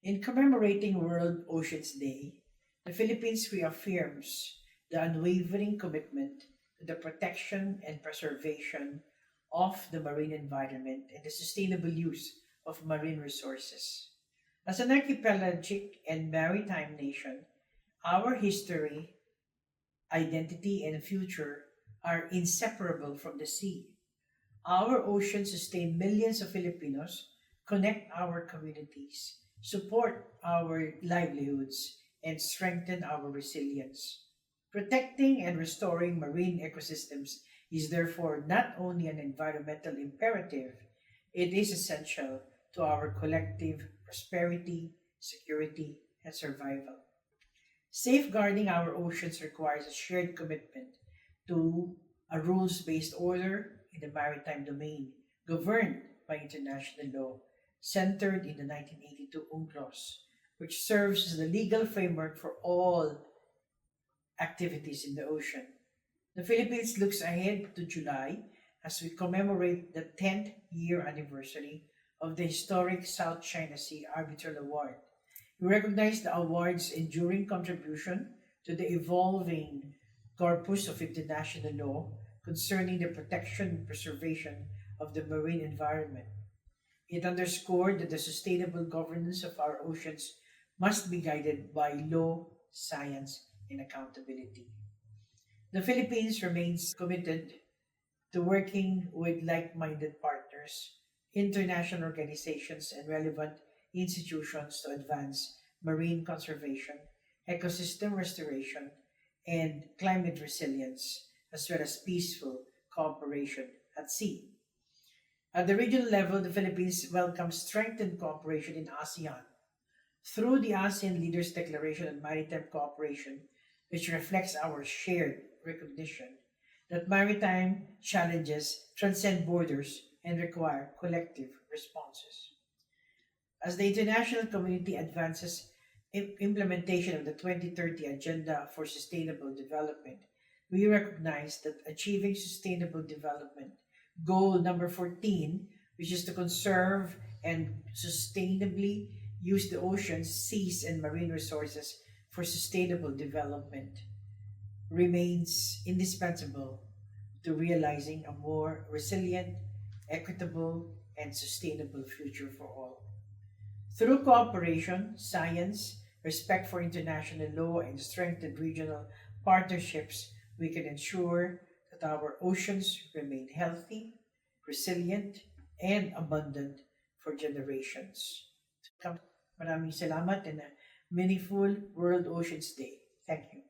In commemorating World Oceans Day, the Philippines reaffirms the unwavering commitment to the protection and preservation of the marine environment and the sustainable use of marine resources. As an archipelagic and maritime nation, our history, identity, and future are inseparable from the sea. Our oceans sustain millions of Filipinos, connect our communities, support our livelihoods, and strengthen our resilience. Protecting and restoring marine ecosystems is therefore not only an environmental imperative, it is essential to our collective prosperity, security, and survival. Safeguarding our oceans requires a shared commitment to a rules based order in the maritime domain, governed by international law, centered in the 1982 UNCLOS, which serves as the legal framework for all activities in the ocean. The Philippines looks ahead to July as we commemorate the 10th year anniversary of the historic South China Sea Arbitral Award. We recognize the award's enduring contribution to the evolving corpus of international law concerning the protection and preservation of the marine environment. It underscored that the sustainable governance of our oceans must be guided by law, science, and accountability. The Philippines remains committed to working with like minded partners, international organizations, and relevant institutions to advance marine conservation, ecosystem restoration, and climate resilience, as well as peaceful cooperation at sea. At the regional level, the Philippines welcomes strengthened cooperation in ASEAN through the ASEAN Leaders' Declaration on Maritime Cooperation, which reflects our shared recognition that maritime challenges transcend borders and require collective responses. As the international community advances implementation of the 2030 Agenda for Sustainable Development, we recognize that achieving sustainable development, goal number 14, which is to conserve and sustainably use the oceans, seas, and marine resources for sustainable development, remains indispensable to realizing a more resilient, equitable, and sustainable future for all. Through cooperation, science, respect for international law, and strengthened regional partnerships, we can ensure that our oceans remain healthy, resilient, and abundant for generations. Maraming salamat and a meaningful World Oceans Day. Thank you.